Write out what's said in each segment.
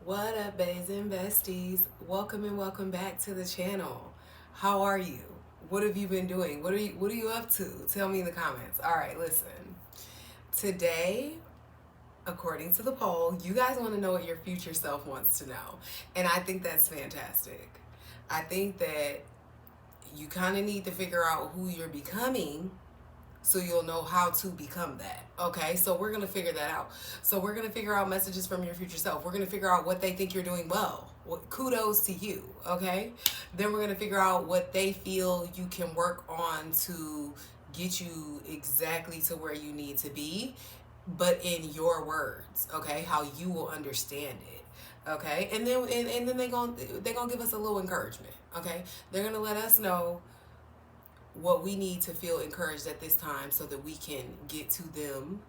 What up, bays and besties? Welcome and welcome back to the channel. How are you? What have you been doing? What are you up to? Tell me in the comments. All right, listen. Today, according to the poll, you guys want to know what your future self wants to know. And I think that's fantastic. I think that you kind of need to figure out who you're becoming so you'll know how to become that. Okay, so we're gonna figure that out. So we're gonna figure out messages from your future self. We're gonna figure out what they think you're doing well. Kudos to you. Okay, then we're gonna figure out what they feel you can work on to get you exactly to where you need to be, but in your words. Okay, how you will understand it. Okay, and then they're gonna give us a little encouragement. Okay, they're gonna let us know what we need to feel encouraged at this time so that we can get to them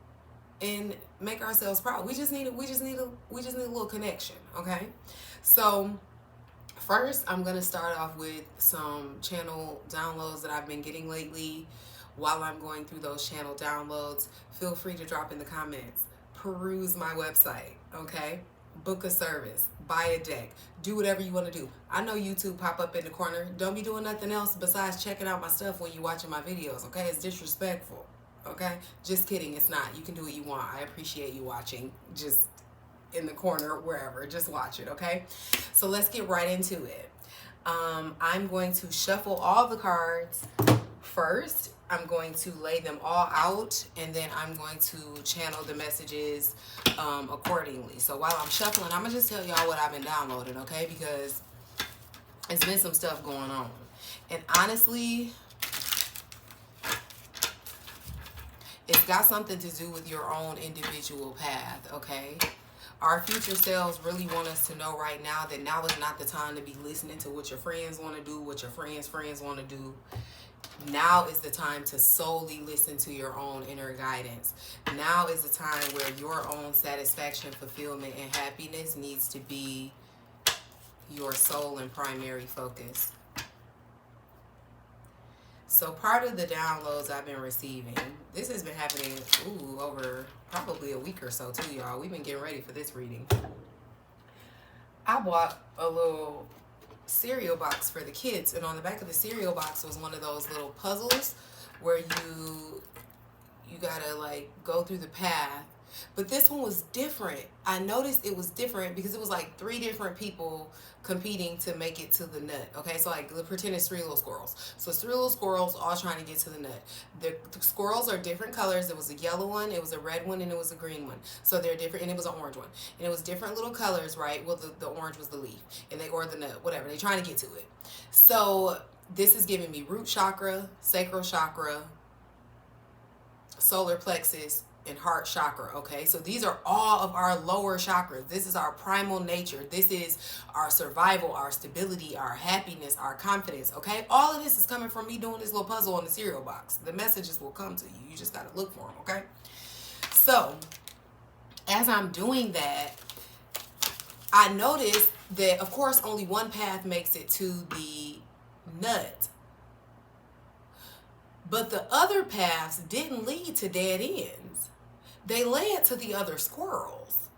and make ourselves proud. We just need a little connection, okay? So first, I'm gonna start off with some channel downloads that I've been getting lately. While I'm going through those channel downloads, feel free to drop in the comments. Peruse my website, okay? Book a service, buy a deck, do whatever you want to do. I know YouTube pop up in the corner. Don't be doing nothing else besides checking out my stuff when you're watching my videos, okay? It's disrespectful, okay? Just kidding, it's not. You can do what you want. I appreciate you watching. Just in the corner, wherever. Just watch it, okay? So let's get right into it. I'm going to shuffle all the cards first. I'm going to lay them all out, and then I'm going to channel the messages accordingly. So while I'm shuffling, I'm going to just tell y'all what I've been downloading, okay? Because it's been some stuff going on. And honestly, it's got something to do with your own individual path, okay? Our future selves really want us to know right now that now is not the time to be listening to what your friends want to do, what your friends' want to do. Now is the time to solely listen to your own inner guidance. Now is the time where your own satisfaction, fulfillment, and happiness needs to be your sole and primary focus. So part of the downloads I've been receiving, this has been happening over probably a week or so too, y'all. We've been getting ready for this reading. I bought a little cereal box for the kids, and on the back of the cereal box was one of those little puzzles where you gotta like go through the path. But this one was different. I noticed it was different because it was like 3 different people competing to make it to the nut. Okay, so like pretend it's 3 little squirrels. So it's 3 little squirrels all trying to get to the nut. The squirrels are different colors. There was a yellow one, it was a red one, and it was a green one. So they're different, and it was an orange one. And it was different little colors, right? Well, the orange was the leaf, and or the nut, whatever. They're trying to get to it. So this is giving me root chakra, sacral chakra, solar plexus, and heart chakra. Okay, so these are all of our lower chakras. This is our primal nature. This is our survival, our stability, our happiness, our confidence. Okay, all of this is coming from me doing this little puzzle on the cereal box. The messages will come to you. You just got to look for them. Okay, so as I'm doing that, I noticed that of course only one path makes it to the nut, but the other paths didn't lead to dead ends. They led to the other squirrels.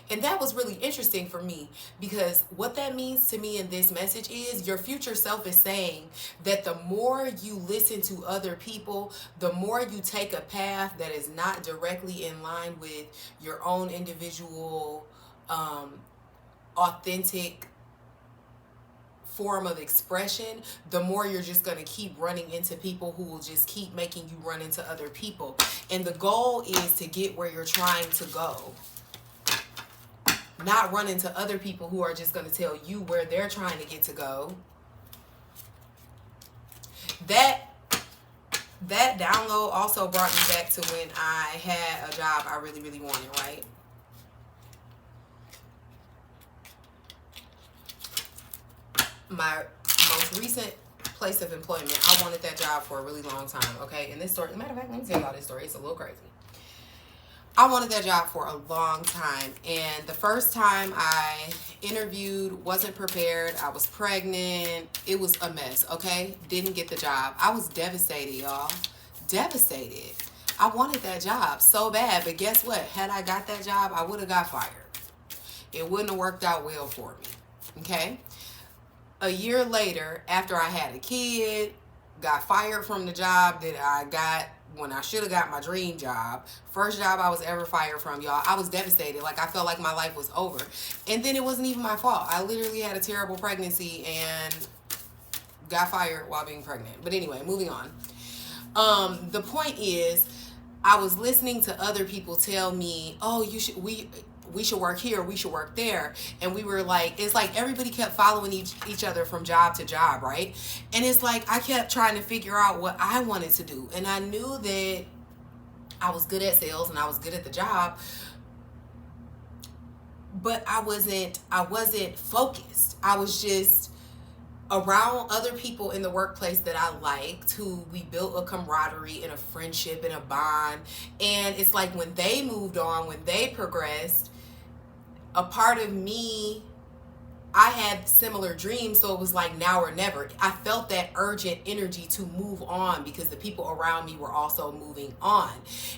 And that was really interesting for me, because what that means to me in this message is your future self is saying that the more you listen to other people, the more you take a path that is not directly in line with your own individual, authentic form of expression, the more you're just going to keep running into people who will just keep making you run into other people. And the goal is to get where you're trying to go, not run into other people who are just going to tell you where they're trying to get to go. That download also brought me back to when I had a job I really, really wanted, right? My most recent place of employment, I wanted that job for a really long time, okay? And this story, matter of fact, let me tell y'all this story. It's a little crazy. I wanted that job for a long time, and the first time I interviewed, wasn't prepared, I was pregnant, it was a mess, okay? Didn't get the job. I was devastated, y'all. Devastated. I wanted that job so bad, but guess what? Had I got that job, I would have got fired. it wouldn't have worked out well for me. Okay? A year later, after I had a kid, got fired from the job that I got when I should have got my dream job. First job I was ever fired from, y'all. I was devastated. Like, I felt like my life was over. And then it wasn't even my fault. I literally had a terrible pregnancy and got fired while being pregnant. But anyway, moving on. The point is, I was listening to other people tell me, oh, we should work here, we should work there. And we were like, it's like everybody kept following each other from job to job, right? And it's like I kept trying to figure out what I wanted to do. And I knew that I was good at sales and I was good at the job, but I wasn't focused. I was just around other people in the workplace that I liked, who we built a camaraderie and a friendship and a bond. And it's like when they moved on, when they progressed, a part of me, I had similar dreams, so it was like now or never. I felt that urgent energy to move on because the people around me were also moving on.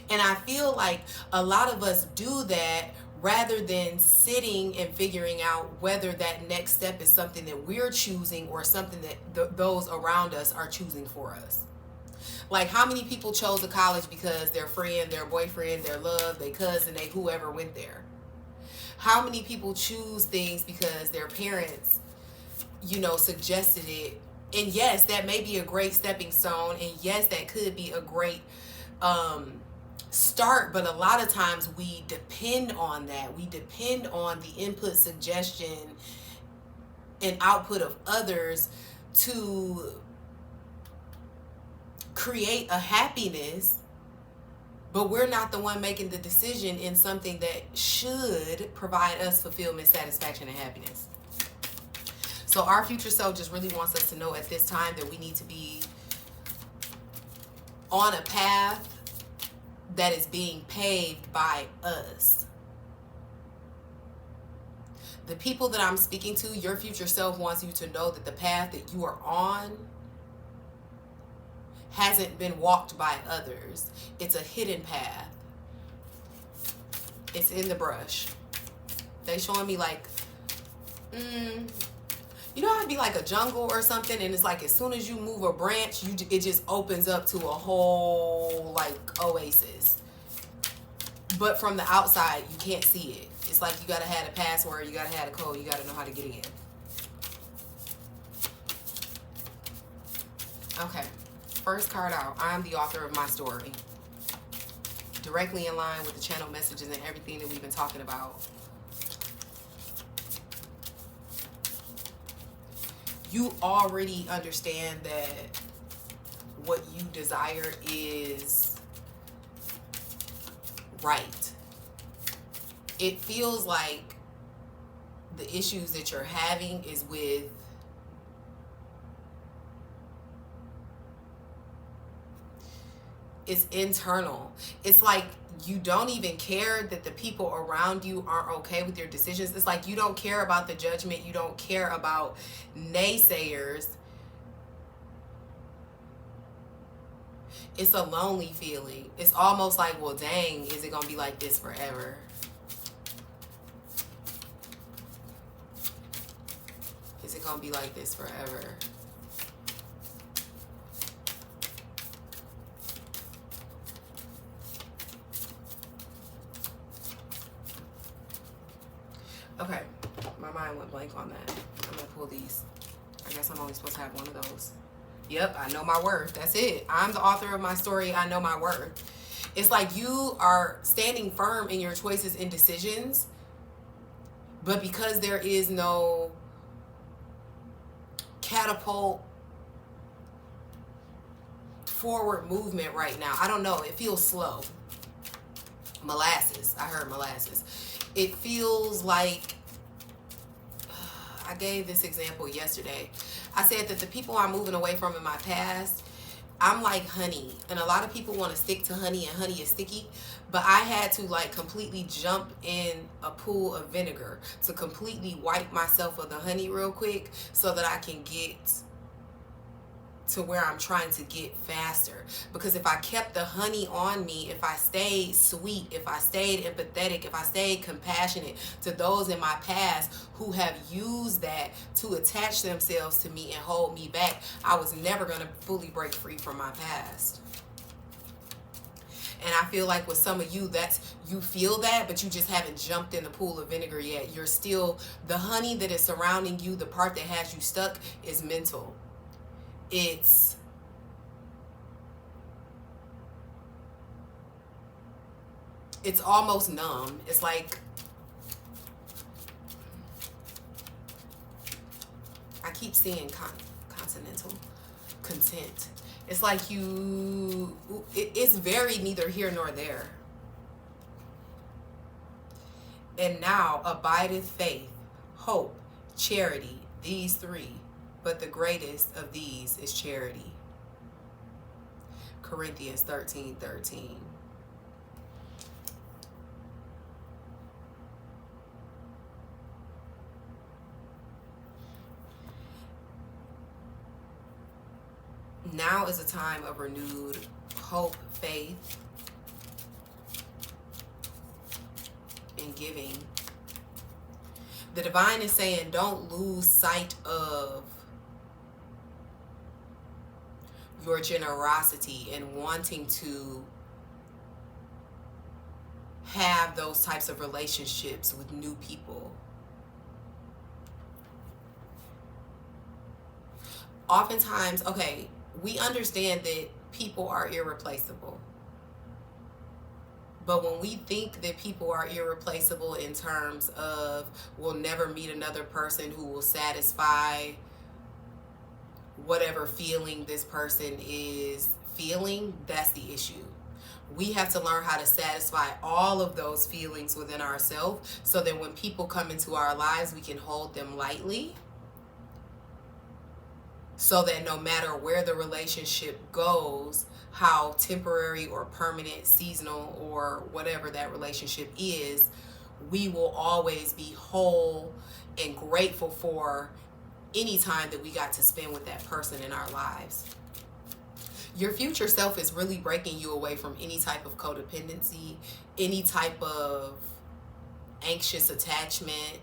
And I feel like a lot of us do that rather than sitting and figuring out whether that next step is something that we're choosing or something that those around us are choosing for us. Like, how many people chose a college because their friend, their boyfriend, their love, their cousin, they whoever went there? How many people choose things because their parents, suggested it? And yes, that may be a great stepping stone. And yes, that could be a great start. But a lot of times we depend on that. We depend on the input, suggestion, and output of others to create a happiness. But we're not the one making the decision in something that should provide us fulfillment, satisfaction, and happiness. So our future self just really wants us to know at this time that we need to be on a path that is being paved by us. The people that I'm speaking to, your future self wants you to know that the path that you are on hasn't been walked by others. It's a hidden path. It's in the brush. They showing me like, how it'd be like a jungle or something, and it's like as soon as you move a branch, it just opens up to a whole like oasis. But from the outside, you can't see it. It's like you gotta have a password, you gotta have a code, you gotta know how to get in. Okay. First card out. I am the author of my story. Directly in line with the channel messages and everything that we've been talking about. You already understand that what you desire is right. It feels like the issues that you're having is with it's internal. It's like you don't even care that the people around you aren't okay with your decisions. It's like you don't care about the judgment. You don't care about naysayers. It's a lonely feeling. It's almost like, well, dang, is it going to be like this forever? Is it going to be like this forever? Okay, my mind went blank on that. I'm gonna pull these. I guess I'm only supposed to have one of those. Yep, I know my worth. That's it. I'm the author of my story. I know my worth. It's like you are standing firm in your choices and decisions, but because there is no catapult forward movement right now, I don't know, it feels slow. Molasses. I heard molasses. It feels like, I gave this example yesterday. I said that the people I'm moving away from in my past, I'm like honey. And a lot of people want to stick to honey, and honey is sticky. But I had to like completely jump in a pool of vinegar to completely wipe myself of the honey real quick so that I can get to where I'm trying to get faster. Because if I kept the honey on me, if I stayed sweet, if I stayed empathetic, if I stayed compassionate to those in my past who have used that to attach themselves to me and hold me back, I was never going to fully break free from my past. And I feel like with some of you, you feel that, but you just haven't jumped in the pool of vinegar yet. You're still, the honey that is surrounding you, the part that has you stuck, is mental. It's almost numb. It's like, I keep seeing continental content. It's like it's very neither here nor there. And now abideth faith, hope, charity, these three. But the greatest of these is charity. Corinthians 13:13. Now is a time of renewed hope, faith, and giving. The divine is saying, don't lose sight of your generosity and wanting to have those types of relationships with new people. Oftentimes, okay, we understand that people are irreplaceable. But when we think that people are irreplaceable in terms of we'll never meet another person who will satisfy whatever feeling this person is feeling, that's the issue. We have to learn how to satisfy all of those feelings within ourselves so that when people come into our lives, we can hold them lightly. So that no matter where the relationship goes, how temporary or permanent, seasonal, or whatever that relationship is, we will always be whole and grateful for any time that we got to spend with that person in our lives. Your future self is really breaking you away from any type of codependency, any type of anxious attachment.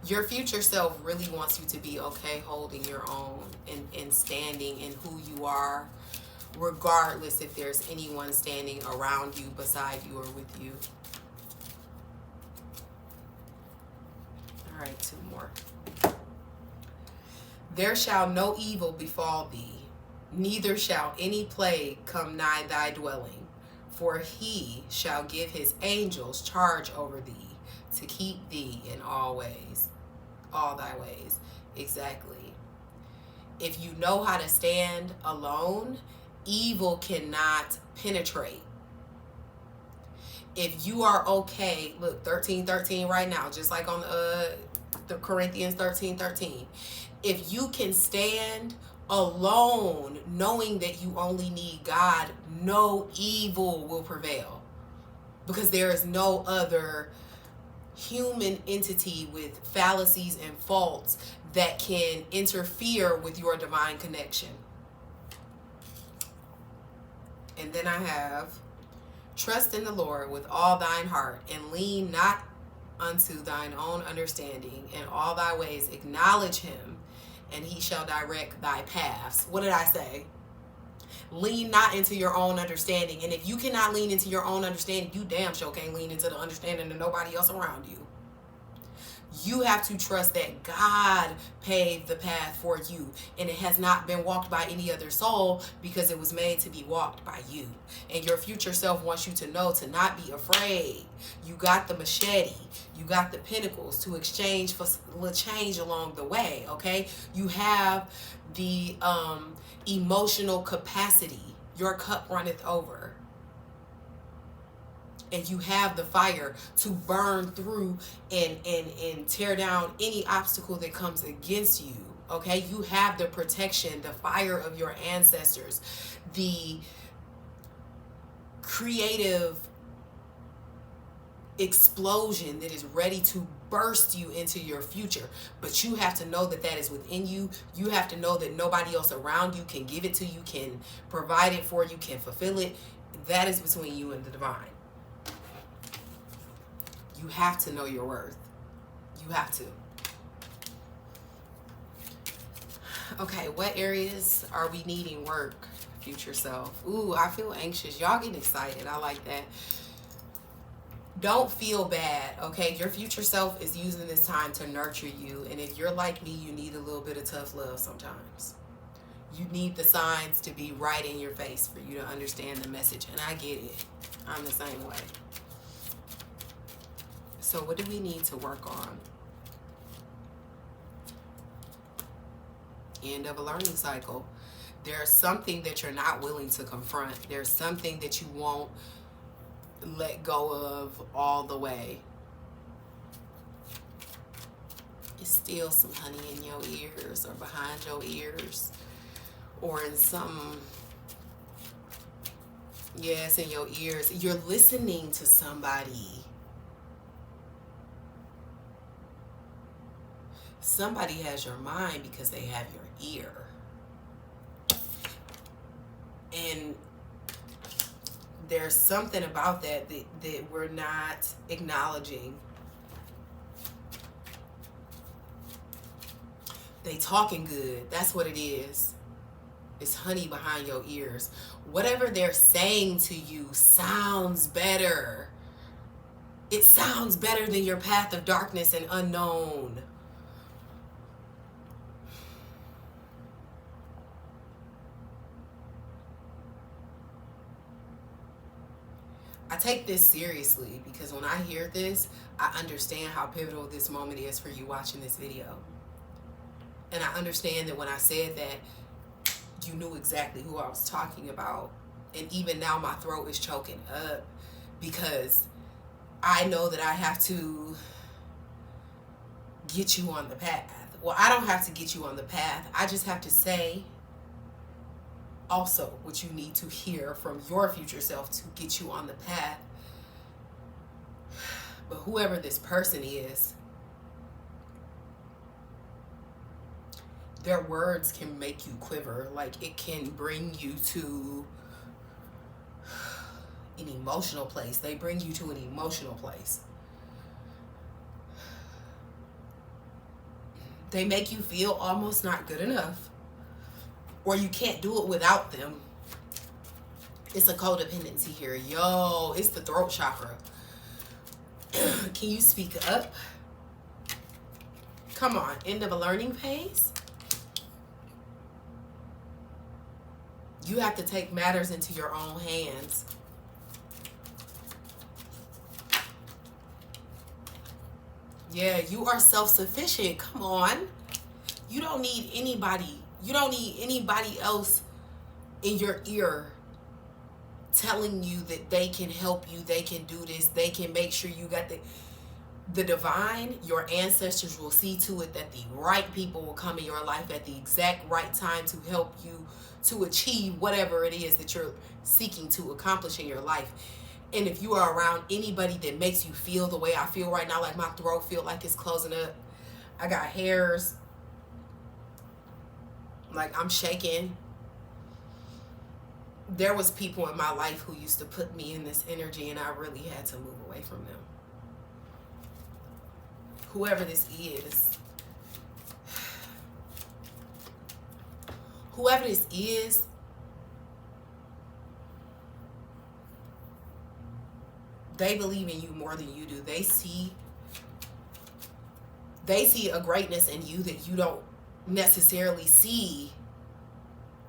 Your future self really wants you to be okay holding your own and standing in who you are, regardless if there's anyone standing around you, beside you, or with you. All right, two more. There shall no evil befall thee, neither shall any plague come nigh thy dwelling, for he shall give his angels charge over thee, to keep thee in all thy ways. Exactly. If you know how to stand alone, evil cannot penetrate. If you are okay, look, 13:13 right now, just like on the Corinthians 13:13. If you can stand alone, knowing that you only need God, no evil will prevail, because there is no other human entity with fallacies and faults that can interfere with your divine connection. And then I have, trust in the Lord with all thine heart, and lean not unto thine own understanding. In all thy ways acknowledge him, and he shall direct thy paths. What did I say? Lean not into your own understanding. And if you cannot lean into your own understanding, you damn sure can't lean into the understanding of nobody else around you. You have to trust that God paved the path for you, and it has not been walked by any other soul, because it was made to be walked by you. And your future self wants you to know to not be afraid. You got the machete, you got the pinnacles to exchange for change along the way, okay? You have the emotional capacity. Your cup runneth over. And you have the fire to burn through and tear down any obstacle that comes against you. Okay? You have the protection, the fire of your ancestors, the creative explosion that is ready to burst you into your future. But you have to know that that is within you. You have to know that nobody else around you can give it to you, can provide it for you, can fulfill it. That is between you and the divine. You have to know your worth. You have to. Okay, what areas are we needing work, future self? Ooh, I feel anxious. Y'all getting excited. I like that. Don't feel bad, okay? Your future self is using this time to nurture you. And if you're like me, you need a little bit of tough love sometimes. You need the signs to be right in your face for you to understand the message. And I get it. I'm the same way. So what do we need to work on? End of a learning cycle. There's something that you're not willing to confront. There's something that you won't let go of all the way. It's still some honey in your ears or behind your ears or in some, yes, in your ears. You're listening to somebody. Somebody has your mind because they have your ear. And there's something about that we're not acknowledging. They talking good. That's what it is. It's honey behind your ears. Whatever they're saying to you sounds better. It sounds better than your path of darkness and unknown. I take this seriously because when I hear this, I understand how pivotal this moment is for you watching this video. And I understand that when I said that, you knew exactly who I was talking about. And even now my throat is choking up because I know that I have to get you on the path. Well, I don't have to get you on the path. I just have to say also what you need to hear from your future self to get you on the path. But whoever this person is, their words can make you quiver. Like, it can bring you to an emotional place. They bring you to an emotional place. They make you feel almost not good enough, or you can't do it without them. It's a codependency here. Yo, it's the throat chakra. Can you speak up? Come on, end of a learning phase. You have to take matters into your own hands. Yeah, you are self-sufficient. Come on. You don't need anybody. You don't need anybody else in your ear telling you that they can help you, they can do this, they can make sure you got the divine. Your ancestors will see to it that the right people will come in your life at the exact right time to help you to achieve whatever it is that you're seeking to accomplish in your life. And if you are around anybody that makes you feel the way I feel right now, like my throat feel like it's closing up, I got hairs, like I'm shaking. There was people in my life who used to put me in this energy, and I really had to move away from them. Whoever this is, they believe in you more than you do. They see a greatness in you that you don't necessarily see,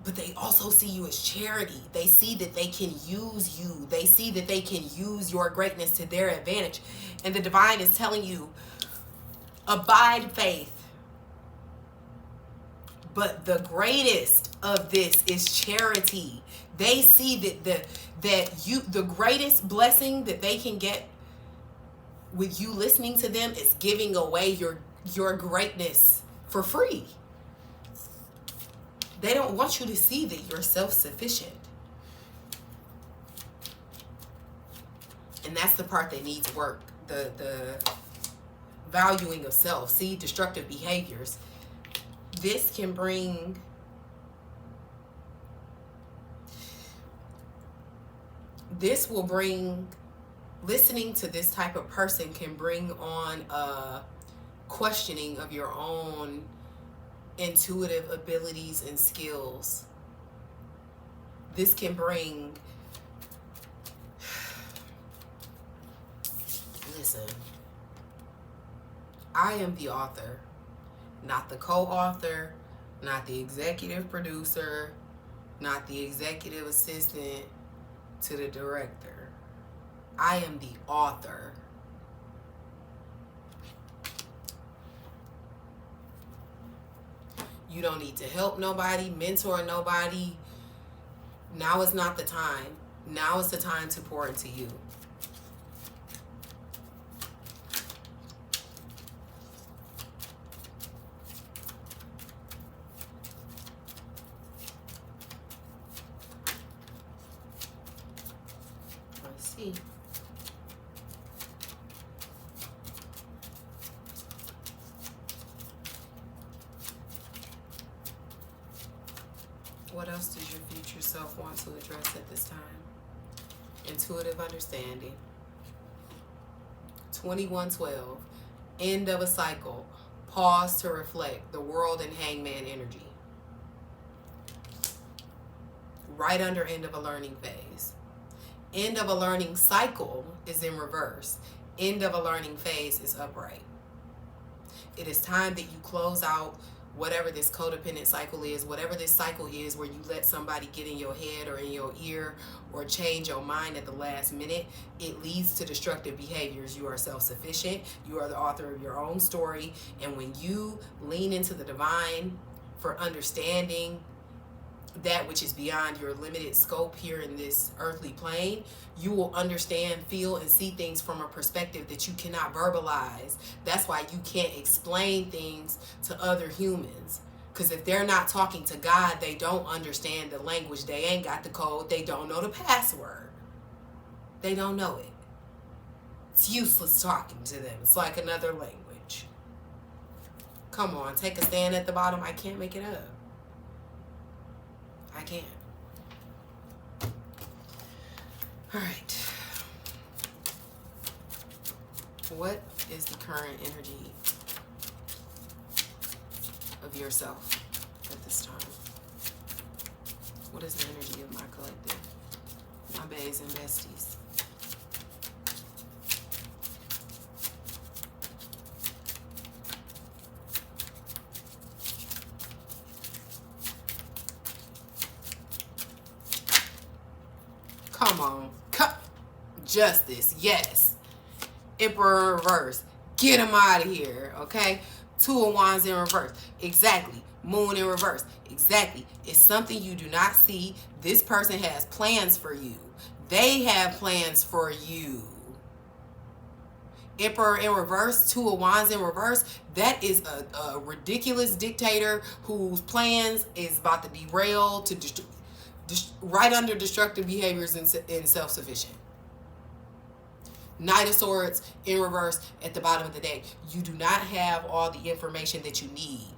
but they also see you as charity. They see that they can use you. They see that they can use your greatness to their advantage. And the divine is telling you, abide faith. But the greatest of this is charity. They see that the greatest blessing that they can get with you listening to them is giving away your greatness for free. They don't want you to see that you're self-sufficient. And that's the part that needs work. the valuing of self. See, destructive behaviors. This can bring listening to this type of person can bring on a questioning of your own intuitive abilities and skills. This can bring, listen, I am the author, not the co-author, not the executive producer, not the executive assistant to the director. I am the author. You don't need to help nobody, mentor nobody. Now is not the time. Now is the time to pour into you. Let's see. What else does your future self want to address at this time? Intuitive understanding. 2112. End of a cycle. Pause to reflect. The world and hangman energy. Right under end of a learning phase. End of a learning cycle is in reverse. End of a learning phase is upright. It is time that you close out whatever this codependent cycle is, whatever this cycle is where you let somebody get in your head or in your ear or change your mind at the last minute. It leads to destructive behaviors. You are self-sufficient. You are the author of your own story. And when you lean into the divine for understanding that which is beyond your limited scope here in this earthly plane, you will understand, feel, and see things from a perspective that you cannot verbalize. That's why you can't explain things to other humans. Because if they're not talking to God, they don't understand the language. They ain't got the code. They don't know the password. They don't know it. It's useless talking to them. It's like another language. Come on, take a stand at the bottom. I can't make it up. I can't. All right. What is the current energy of yourself at this time? What is the energy of my collective? My baes and besties. Come on. Justice. Yes. Emperor in reverse. Get him out of here. Okay. Two of Wands in reverse. Exactly. Moon in reverse. Exactly. It's something you do not see. This person has plans for you. They have plans for you. Emperor in reverse, Two of Wands in reverse. That is a ridiculous dictator whose plans is about to derail to right under destructive behaviors and self-sufficient. Knight of Swords in reverse at the bottom of the deck. You do not have all the information that you need.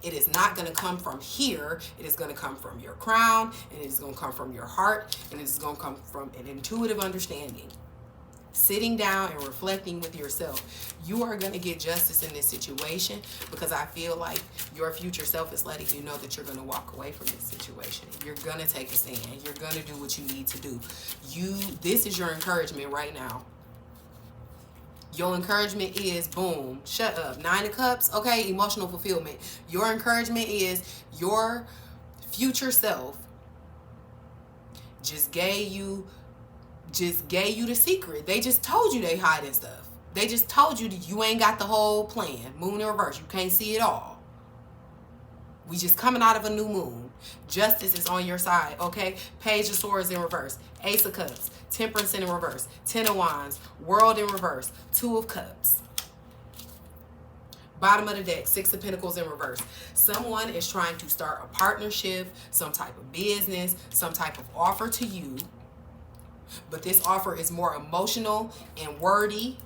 It is not going to come from here. It is going to come from your crown, and it is going to come from your heart, and it is going to come from an intuitive understanding. Sitting down and reflecting with yourself. You are going to get justice in this situation because I feel like your future self is letting you know that you're going to walk away from this situation. You're going to take a stand. You're going to do what you need to do. This is your encouragement right now. Your encouragement is, boom, shut up. 9 of Cups, okay, emotional fulfillment. Your encouragement is your future self just gave you the secret. They just told you they hiding stuff. They just told you that you ain't got the whole plan. Moon in reverse. You can't see it all. We just coming out of a new moon. Justice is on your side, okay? Page of Swords in reverse. Ace of Cups. Temperance in reverse. 10 of Wands. World in reverse. 2 of Cups. Bottom of the deck, 6 of Pentacles in reverse. Someone is trying to start a partnership, some type of business, some type of offer to you. But this offer is more emotional and wordy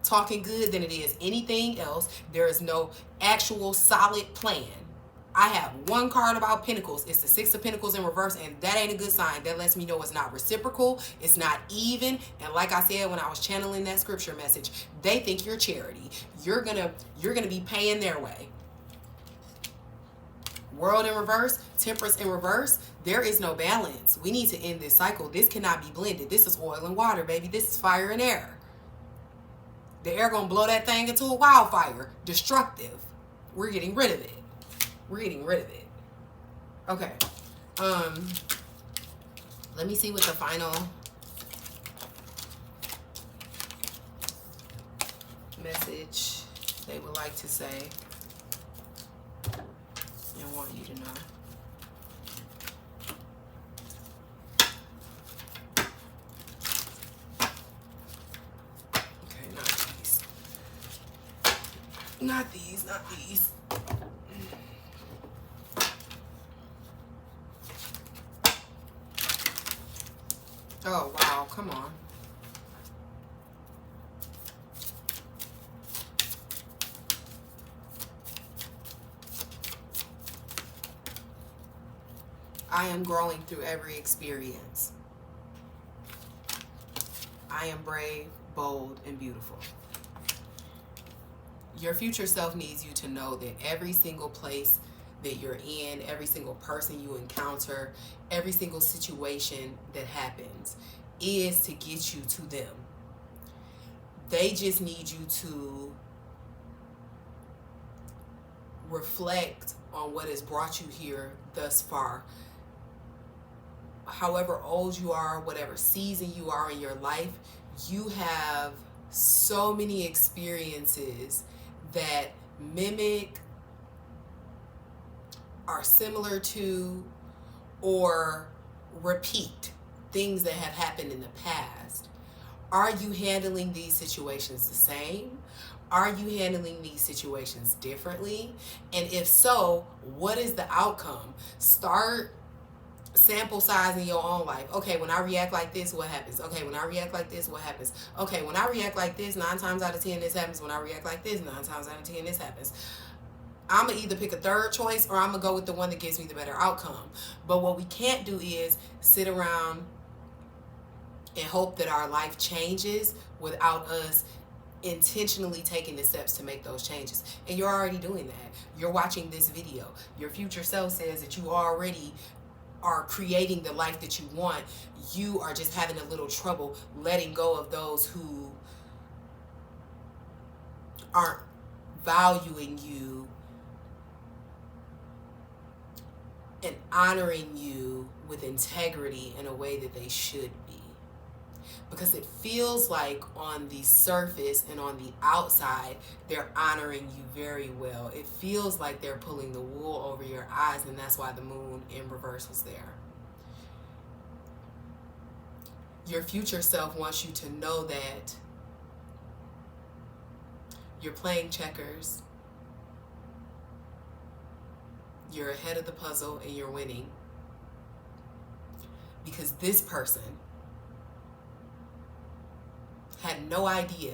talking good than it is anything else. There is no actual solid plan. I have one card about Pentacles. It's the Six of Pentacles in reverse, and that ain't a good sign. That lets me know it's not reciprocal. It's not even. And like I said when I was channeling that scripture message, they think you're charity. You're gonna be paying their way. World in reverse, Temperance in reverse. There is no balance. We need to end this cycle. This cannot be blended. This is oil and water, baby. This is fire and air. The air gonna blow that thing into a wildfire. Destructive. We're getting rid of it. We're getting rid of it. Okay. Let me see what the final message they would like to say and want you to know. Okay, not these. Not these, not these. Oh, wow, come on. I am growing through every experience. I am brave, bold, and beautiful. Your future self needs you to know that every single place that you're in, every single person you encounter, every single situation that happens is to get you to them. They just need you to reflect on what has brought you here thus far. However old you are, whatever season you are in your life, you have so many experiences that mimic, are similar to, or repeat things that have happened in the past. Are you handling these situations the same? Are you handling these situations differently? And if so, what is the outcome? Start sample size in your own life. Okay, when I react like this, what happens? Okay, when I react like this, what happens? Okay, when I react like this, 9 times out of 10 this happens. When I react like this, 9 times out of 10 this happens. I'm going to either pick a third choice or I'm going to go with the one that gives me the better outcome. But what we can't do is sit around and hope that our life changes without us intentionally taking the steps to make those changes. And you're already doing that. You're watching this video. Your future self says that you already are creating the life that you want. You are just having a little trouble letting go of those who aren't valuing you and honoring you with integrity in a way that they should be. Because it feels like on the surface and on the outside, they're honoring you very well. It feels like they're pulling the wool over your eyes, and that's why the moon in reverse was there. Your future self wants you to know that you're playing checkers, you're ahead of the puzzle, and you're winning. Because this person had no idea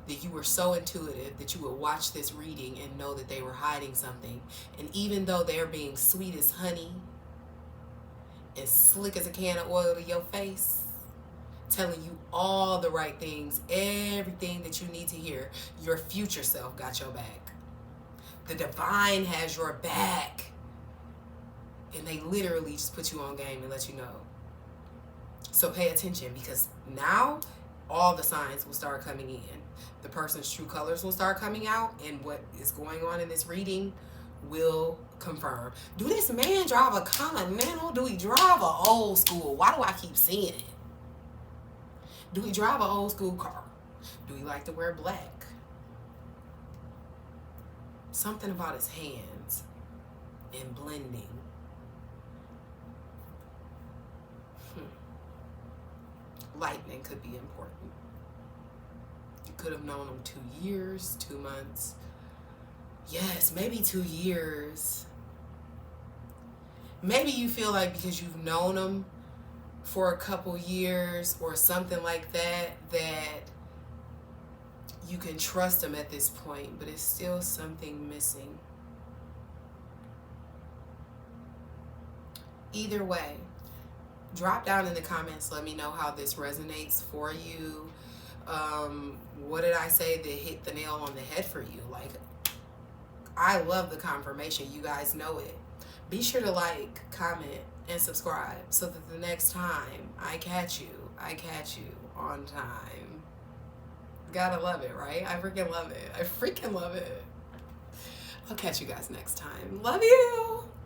that you were so intuitive that you would watch this reading and know that they were hiding something. And even though they're being sweet as honey and slick as a can of oil to your face, telling you all the right things, everything that you need to hear, your future self got your back. The divine has your back. And they literally just put you on game and let you know. So pay attention, because now all the signs will start coming in. The person's true colors will start coming out, and what is going on in this reading will confirm. Do this man drive a Continental? Do he drive an old school? Why do I keep seeing it? Do he drive an old school car? Do he like to wear black? Something about his hands and blending. Lightning could be important. You could have known him 2 years, 2 months. Yes, maybe 2 years. Maybe you feel like because you've known him for a couple years or something like that, that you can trust them at this point, but it's still something missing. Either way, drop down in the comments. Let me know how this resonates for you. What did I say that hit the nail on the head for you? Like, I love the confirmation. You guys know it. Be sure to like, comment, and subscribe so that the next time I catch you on time. Gotta love it, right? I freaking love it. I freaking love it. I'll catch you guys next time. Love you.